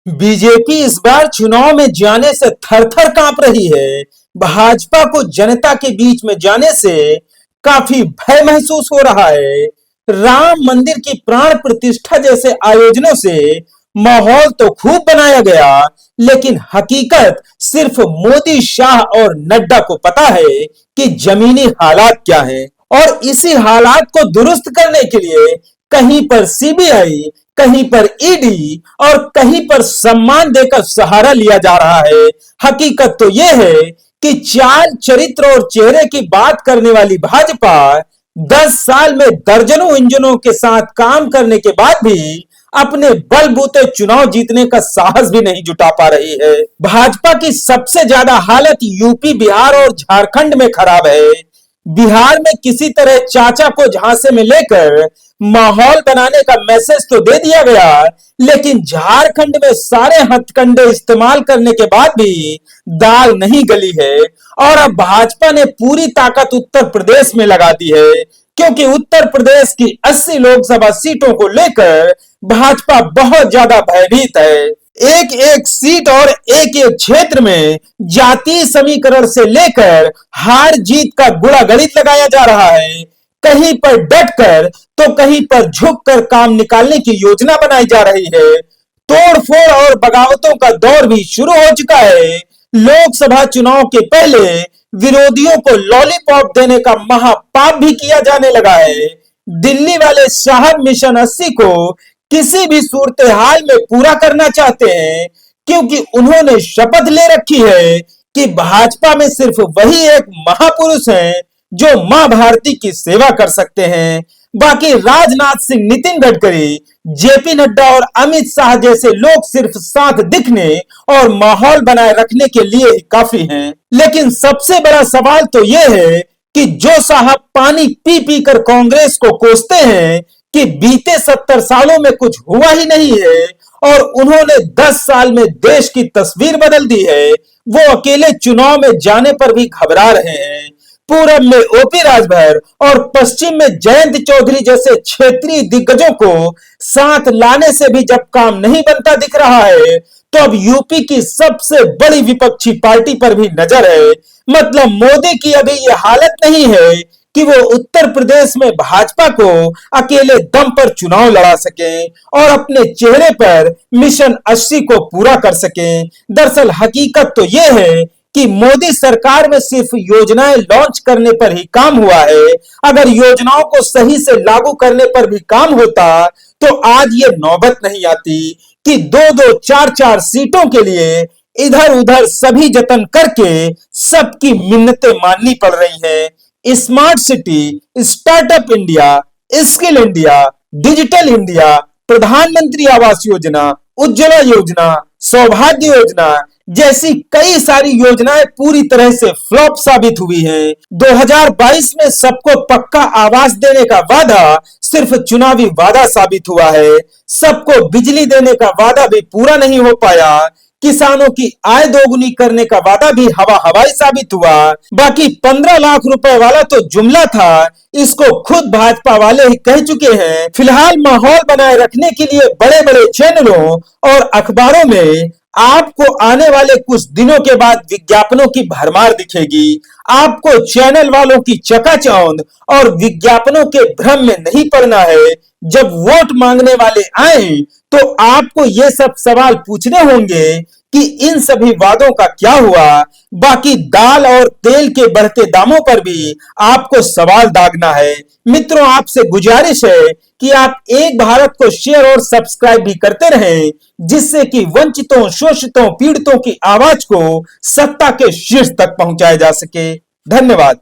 BJP इस बार चुनाव में जाने से थर-थर कांप रही है। भाजपा को जनता के बीच में जाने से काफी भय महसूस हो रहा है। राम मंदिर की प्राण प्रतिष्ठा जैसे आयोजनों से माहौल तो खूब बनाया गया, लेकिन हकीकत सिर्फ मोदी, शाह और नड्डा को पता है कि जमीनी हालात क्या हैं। और इसी हालात को दुरुस्त करने के लिए कहीं पर सीबीआई, कहीं पर ईडी और कहीं पर सम्मान देकर सहारा लिया जा रहा है। हकीकत तो यह है कि चाल, चरित्र और चेहरे की बात करने वाली भाजपा 10 साल में दर्जनों इंजनों के साथ काम करने के बाद भी अपने बलबूते चुनाव जीतने का साहस भी नहीं जुटा पा रही है। भाजपा की सबसे ज्यादा हालत यूपी, बिहार और झारखंड में खराब है। बिहार में किसी तरह चाचा को झांसे में लेकर माहौल बनाने का मैसेज तो दे दिया गया, लेकिन झारखंड में सारे हथकंडे इस्तेमाल करने के बाद भी दाल नहीं गली है। और अब भाजपा ने पूरी ताकत उत्तर प्रदेश में लगा दी है, क्योंकि उत्तर प्रदेश की 80 लोकसभा सीटों को लेकर भाजपा बहुत ज्यादा भयभीत है। एक एक सीट और एक एक क्षेत्र में जातीय समीकरण से लेकर हार जीत का गुणा गणित लगाया जा रहा है। कहीं पर डटकर तो कहीं पर झुककर काम निकालने की योजना बनाई जा रही है। तोड़फोड़ और बगावतों का दौर भी शुरू हो चुका है। लोकसभा चुनाव के पहले विरोधियों को लॉलीपॉप देने का महापाप भी किया जाने लगा है। दिल्ली वाले साहब मिशन 80 को किसी भी सूरत हाल में पूरा करना चाहते हैं, क्योंकि उन्होंने शपथ ले रखी है कि भाजपा में सिर्फ वही एक महापुरुष हैं जो मां भारती की सेवा कर सकते हैं। बाकी राजनाथ सिंह, नितिन गडकरी, जेपी नड्डा और अमित शाह जैसे लोग सिर्फ साथ दिखने और माहौल बनाए रखने के लिए ही काफी हैं। लेकिन सबसे बड़ा सवाल तो यह है कि जो साहब पानी पी पी कर कांग्रेस को कोसते हैं कि बीते 70 सालों में कुछ हुआ ही नहीं है और उन्होंने 10 साल में देश की तस्वीर बदल दी है, वो अकेले चुनाव में जाने पर भी घबरा रहे हैं। पूरब में ओपी राजभर और पश्चिम में जयंत चौधरी जैसे क्षेत्रीय दिग्गजों को साथ लाने से भी जब काम नहीं बनता दिख रहा है, तो अब यूपी की सबसे बड़ी विपक्षी पार्टी पर भी नजर है। मतलब मोदी की अभी ये हालत नहीं है कि वो उत्तर प्रदेश में भाजपा को अकेले दम पर चुनाव लड़ा सके और अपने चेहरे पर मिशन 80 को पूरा कर सके। दरअसल हकीकत तो यह है कि मोदी सरकार में सिर्फ योजनाएं लॉन्च करने पर ही काम हुआ है। अगर योजनाओं को सही से लागू करने पर भी काम होता तो आज ये नौबत नहीं आती कि 2-2, 4-4 सीटों के लिए इधर उधर सभी जतन करके सबकी मिन्नतें माननी पड़ रही हैं। Smart city, startup India, skill India, digital India, प्रधानमंत्री आवास योजना, उज्ज्वला योजना, सौभाग्य योजना जैसी कई सारी योजनाएं पूरी तरह से फ्लॉप साबित हुई हैं। 2022 में सबको पक्का आवास देने का वादा सिर्फ चुनावी वादा साबित हुआ है। सबको बिजली देने का वादा भी पूरा नहीं हो पाया। किसानों की आय दोगुनी करने का वादा भी हवा हवाई साबित हुआ। बाकी 15 लाख रुपए वाला तो जुमला था, इसको खुद भाजपा वाले ही कह चुके हैं। फिलहाल माहौल बनाए रखने के लिए बड़े बड़े चैनलों और अखबारों में आपको आने वाले कुछ दिनों के बाद विज्ञापनों की भरमार दिखेगी। आपको चैनल वालों की चकाचौंध और विज्ञापनों के भ्रम में नहीं पड़ना है। जब वोट मांगने वाले आए तो आपको ये सब सवाल पूछने होंगे कि इन सभी वादों का क्या हुआ। बाकी दाल और तेल के बढ़ते दामों पर भी आपको सवाल दागना है। मित्रों, आपसे गुजारिश है कि आप एक भारत को शेयर और सब्सक्राइब भी करते रहें, जिससे कि वंचितों, शोषितों, पीड़ितों की आवाज को सत्ता के शीर्ष तक पहुंचाया जा सके। धन्यवाद।